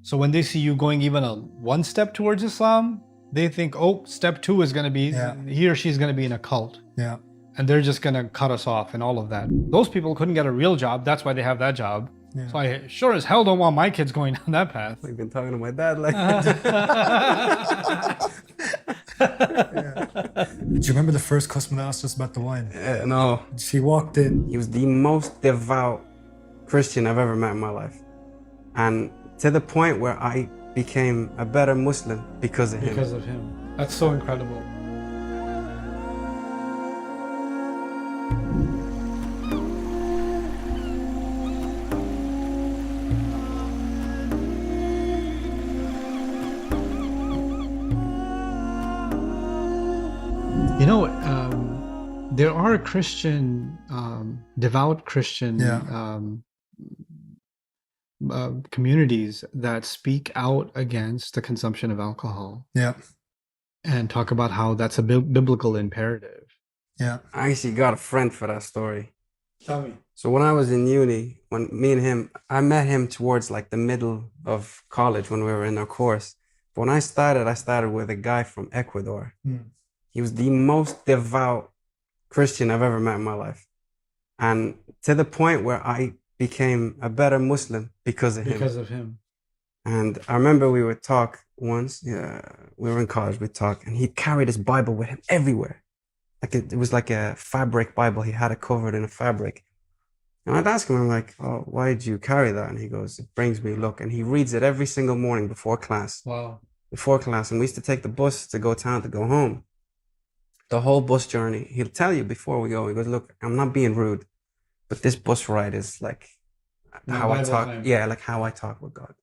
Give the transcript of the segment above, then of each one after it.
So when they see you going even one step towards Islam, they think, oh, step 2 is going to be, he or she's going to be in a cult. Yeah. And they're just going to cut us off and all of that. Those people couldn't get a real job. That's why they have that job. Yeah. So I sure as hell don't want my kids going down that path. I've been talking to my dad like Do you remember the first customer that asked us about the wine? no. She walked in. He was the most devout Christian I've ever met in my life. And to the point where I became a better Muslim because of him. Because of him. That's so incredible. You know, there are Christian, devout Christian communities that speak out against the consumption of alcohol. Yeah. And talk about how that's a biblical imperative. Yeah. I actually got a friend for that story. Tell me. So when I was in uni, when me and him, I met him towards like the middle of college when we were in our course. But when I started with a guy from Ecuador. He was the most devout Christian I've ever met in my life. And to the point where I became a better Muslim because of him. Because of him. And I remember we would talk once, we were in college, we'd talk, and he carried his Bible with him everywhere. Like it was like a fabric Bible. He had it covered in a fabric. And I'd ask him, I'm like, oh, why did you carry that? And he goes, it brings me luck. And he reads it every single morning before class. Wow. Before class. And we used to take the bus to go town to go home. The whole bus journey, he'll tell you before we go, he goes, look, I'm not being rude, but this bus ride is like how I talk. Yeah, like how I talk with God.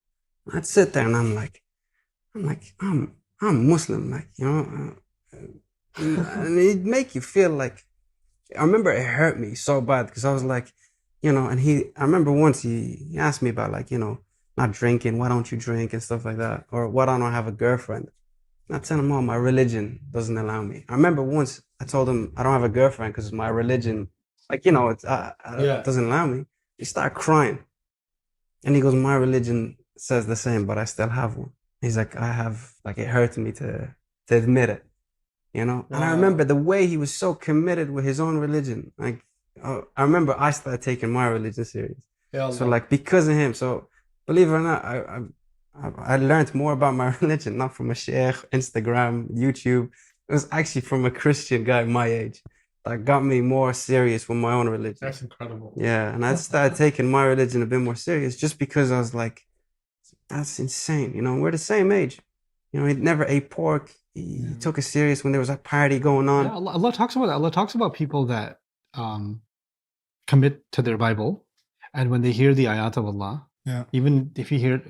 I'd sit there and I'm Muslim, like, you know, and it'd make you feel like, I remember it hurt me so bad because I was like, you know, and I remember once he asked me about like, you know, not drinking, why don't you drink and stuff like that? Or why don't I have a girlfriend? And I tell him, oh, my religion doesn't allow me. I remember once I told him I don't have a girlfriend because my religion, like, you know, it doesn't allow me. He started crying. And he goes, my religion says the same, but I still have one. He's like, it hurts me to admit it, you know? Wow. And I remember the way he was so committed with his own religion. Like, I remember I started taking my religion serious. Yeah, so like, because of him. So believe it or not, I learned more about my religion, not from a sheikh, Instagram, YouTube. It was actually from a Christian guy my age that got me more serious with my own religion. That's incredible. Yeah, and I started taking my religion a bit more serious just because I was like, that's insane. You know, we're the same age. You know, he never ate pork. He took it serious when there was a party going on. Yeah, Allah talks about that. Allah talks about people that commit to their Bible, and when they hear the ayat of Allah, even if you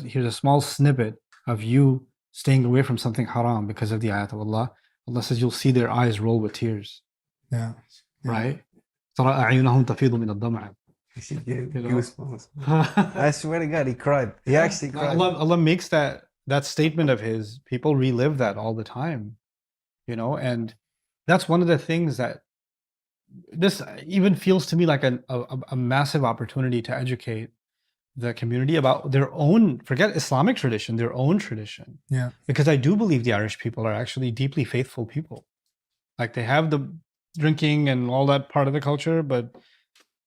here's a small snippet of you staying away from something haram because of the ayat of Allah, Allah says you'll see their eyes roll with tears. Yeah. Right? I swear to God, he cried. He actually cried. Allah makes that statement of his, people relive that all the time, you know, and that's one of the things that this even feels to me like a massive opportunity to educate the community about their own, forget Islamic tradition, their own tradition. Yeah. Because I do believe the Irish people are actually deeply faithful people. Like they have the drinking and all that part of the culture, but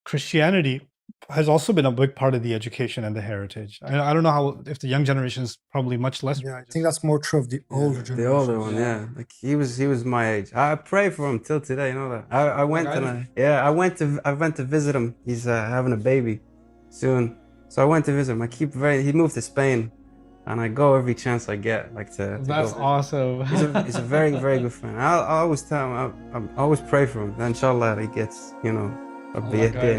Christianity has also been a big part of the education and the heritage. I don't know if the young generation is probably much less. Yeah, I think that's more true of the older generation. The older one, yeah. Like he was my age. I pray for him till today. You know that. I went to visit him. He's having a baby soon. So I went to visit him. He moved to Spain, and I go every chance I get. Like to That's go. Awesome. He's a very, very good friend. I always tell him, I always pray for him. That inshallah he gets, you know,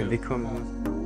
become.